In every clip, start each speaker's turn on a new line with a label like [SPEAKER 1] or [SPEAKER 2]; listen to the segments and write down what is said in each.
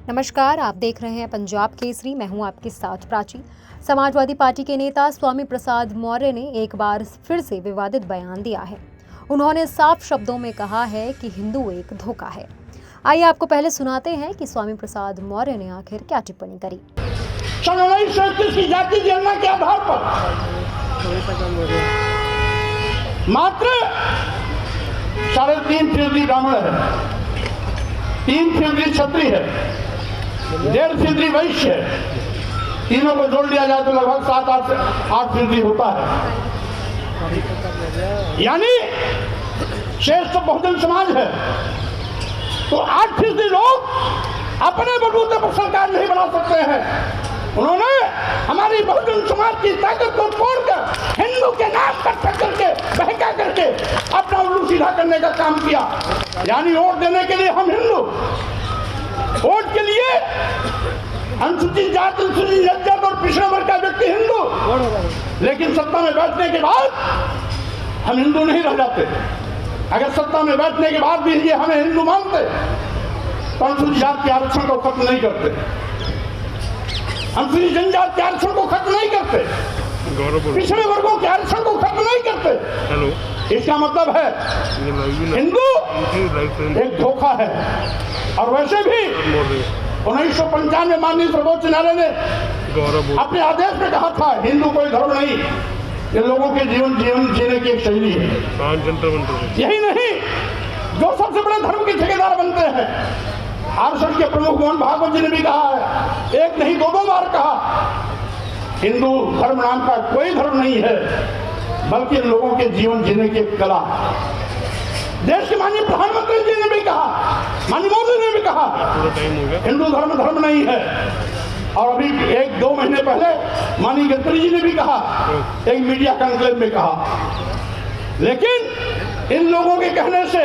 [SPEAKER 1] नमस्कार, आप देख रहे हैं पंजाब केसरी। मैं हूं आपके साथ प्राची। समाजवादी पार्टी के नेता स्वामी प्रसाद मौर्य ने एक बार फिर से विवादित बयान दिया है। उन्होंने साफ शब्दों में कहा है कि हिंदू एक धोखा है। आइए आपको पहले सुनाते हैं कि स्वामी प्रसाद मौर्य ने आखिर क्या टिप्पणी करी।
[SPEAKER 2] सन 1931 की जाति जनगणना के आधार पर मात्र 3.5% ब्राह्मण है, 3% क्षत्रिय है, 1.5% वैश्य है। तीनों को जोड़ लिया जाए तो लगभग 7-8% होता है। यानी शेष तो बहुजन समाज है। तो 8% लोग अपने बलबूते पर सरकार नहीं बना सकते हैं। उन्होंने हमारी बहुजन समाज की ताकत को तोड़कर हिंदू के नाम पर टक्कर के बहका करके अपना उल्लू सीधा करने का काम किया। यानी वोट देने के लिए हम हिंदू, वोट के लिए अनुसूचित जाति, अनुसूचित जनजाति और पिछड़े वर्ग का व्यक्ति हिंदू, लेकिन सत्ता में बैठने के बाद हम हिंदू नहीं रह जाते। अगर सत्ता में बैठने के बाद भी ये हमें हिंदू मानते तो अनुसूचित जाति के आरक्षण को खत्म नहीं करते, अनुसूचित जनजाति के आरक्षण को खत्म नहीं करते, पिछड़े वर्गों के आरक्षण को खत्म नहीं करते। इसका मतलब है हिंदू एक धोखा है। और वैसे भी 1995 में माननीय सर्वोच्च न्यायालय ने अपने आदेश में कहा था हिंदू कोई धर्म नहीं, ये लोगों के जीवन जीने की एक शैली है। यही नहीं, जो सबसे बड़े धर्म के ठेकेदार बनते हैं, आरएसएस के प्रमुख मोहन भागवत जी ने भी कहा है, एक नहीं 2 बार कहा, हिंदू धर्म नाम का कोई धर्म नहीं है, बल्कि लोगों के जीवन जीने की एक कला। देश के माननीय प्रधानमंत्री जी ने भी कहा, माननीय मोदी ने भी कहा, हिंदू धर्म नहीं है। और अभी 1-2 महीने पहले माननीय गडकरी जी ने भी कहा, एक मीडिया कॉन्क्लेव में कहा। लेकिन इन लोगों के कहने से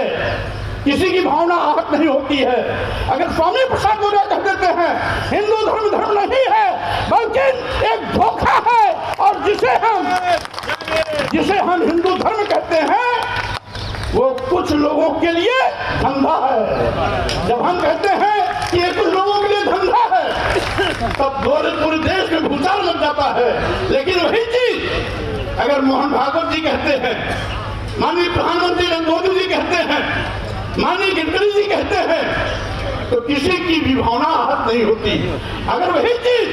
[SPEAKER 2] किसी की भावना आहत नहीं होती है। अगर स्वामी प्रसाद मौर्य कह देते हैं हिंदू धर्म नहीं है बल्कि एक धोखा है, और जिसे हम हिंदू धर्म कहते हैं वो कुछ लोगों के लिए धंधा है। जब हम कहते हैं कि ये कुछ लोगों के लिए धंधा है तब पूरे देश में भूचाल लग जाता है। लेकिन वही चीज अगर मोहन भागवत जी कहते हैं, माननीय प्रधानमंत्री नरेंद्र मोदी जी कहते हैं, माननीय गडकरी जी कहते हैं, तो किसी की भी भावना आहत नहीं होती। अगर वही चीज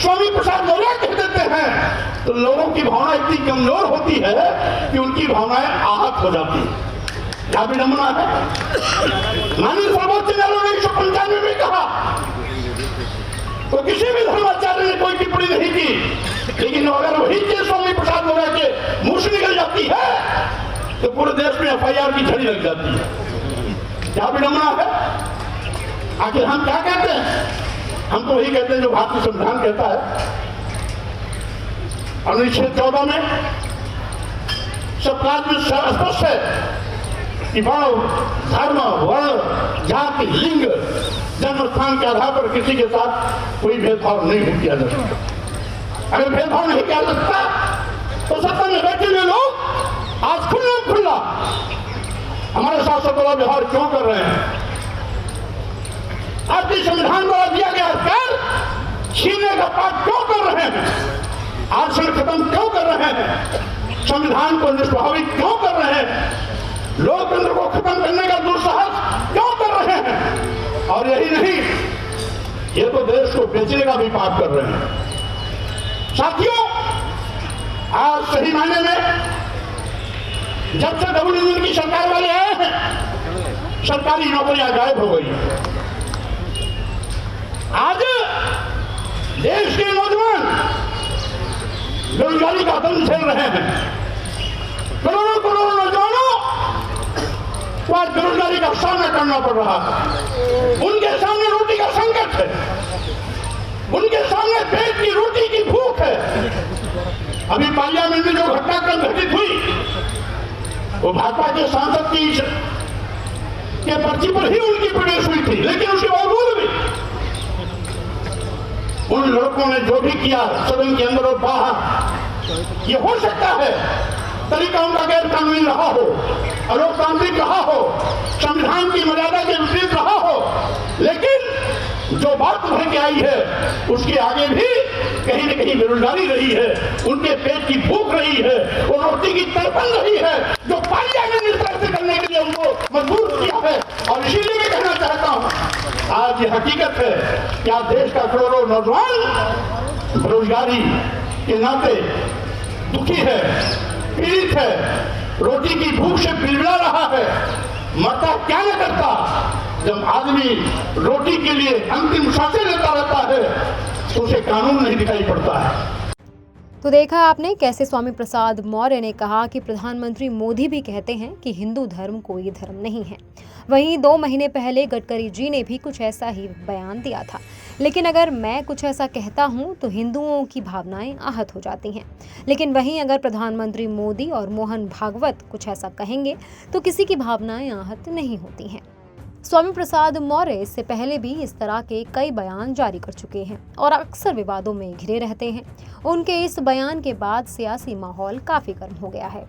[SPEAKER 2] स्वामी प्रसाद मौर्य कह देते हैं तो लोगों की भावना इतनी कमजोर होती है कि उनकी भावनाएं आहत हो जाती है। क्या विडंबना है। माननीय सर्वोच्च न्यायालय ने 1995 में कहा तो किसी भी धर्माचार्य ने कोई टिप्पणी नहीं की, लेकिन अगर वही चीज स्वामी प्रसाद मौर्य के मुंह से निकल जाती है तो पूरे देश में एफआईआर की झड़ी लग जाती है। क्या विडंबना है। आखिर हम क्या कहते हैं? हम तो वही कहते हैं जो भारतीय संविधान कहता है। अनुच्छेद 14 में सबका स्पष्ट है कि धर्म, वर्ण, जाति, लिंग, जन्म स्थान के आधार पर किसी के साथ कोई भेदभाव नहीं किया जा सकता। अगर भेदभाव नहीं किया जा सकता तो सत्ता में बैठे हुए लोग आज खुला हमारे साथ सत्ता व्यवहार क्यों कर रहे हैं? भारतीय संविधान द्वारा दिया गया अधिकार छीनने का पाप क्यों कर रहे हैं? आरक्षण खत्म क्यों कर रहे हैं? संविधान को निष्प्रभावित क्यों कर रहे हैं? लोकतंत्र को खत्म करने का दुस्साहस क्यों कर रहे हैं? और यही नहीं, ये तो देश को बेचने का भी पाप कर रहे हैं। साथियों, आज सही मायने में जब से डबल इंजन की सरकार वाले आए हैं, सरकारी नौकरियां गायब हो गई। आज देश के नौजवान बेरोजगारी का दंड झेल रहे हैं। करोड़ों नौजवानों को आज बेरोजगारी का सामना करना पड़ रहा है। उनके सामने रोटी का संकट है, उनके सामने पेट की रोटी की भूख है। अभी पार्लियामेंट में जो घटनाक्रम घटित हुई वो भाजपा के सांसद के पर्ची पर ही उनकी प्रवेश हुई थी, लेकिन उसके बावजूद भी उन लड़कों ने जो भी किया सदन के अंदर और बाहर, ये हो सकता है तरीका उनका गैर कानूनी रहा हो, अलोकतांत्रिक रहा हो, संविधान की मर्यादा के विपरीत रहा हो, लेकिन जो बात भर के आई है उसके आगे भी कहीं न कहीं बेरोजगारी रही है, उनके पेट की भूख रही है, वो रोटी की तड़पन रही है, जो पानी आगे इस तरह से करने के लिए उनको मजबूर किया है। और इसीलिए मैं कहना चाहता हूं, आज ये हकीकत है कि आज देश का करोड़ों नौजवान बेरोजगारी के नाते दुखी है, पीड़ित है, रोटी की भूख से बिलबिला रहा है। मरता क्या न करता जब आदमी रोटी के लिए अंतिम सांसें लेता रहता है तो उसे कानून नहीं दिखाई पड़ता है।
[SPEAKER 1] तो देखा आपने कैसे स्वामी प्रसाद मौर्य ने कहा कि प्रधानमंत्री मोदी भी कहते हैं कि हिंदू धर्म कोई धर्म नहीं है। वहीं 2 महीने पहले गडकरी जी ने भी कुछ ऐसा ही बयान दिया था। लेकिन अगर मैं कुछ ऐसा कहता हूं तो हिंदुओं की भावनाएं आहत हो जाती हैं। लेकिन वहीं अगर प्रधानमंत्री मोदी और मोहन भागवत कुछ ऐसा कहेंगे तो किसी की भावनाएं आहत नहीं होती हैं। स्वामी प्रसाद मौर्य इससे पहले भी इस तरह के कई बयान जारी कर चुके हैं और अक्सर विवादों में घिरे रहते हैं। उनके इस बयान के बाद सियासी माहौल काफी गर्म हो गया है।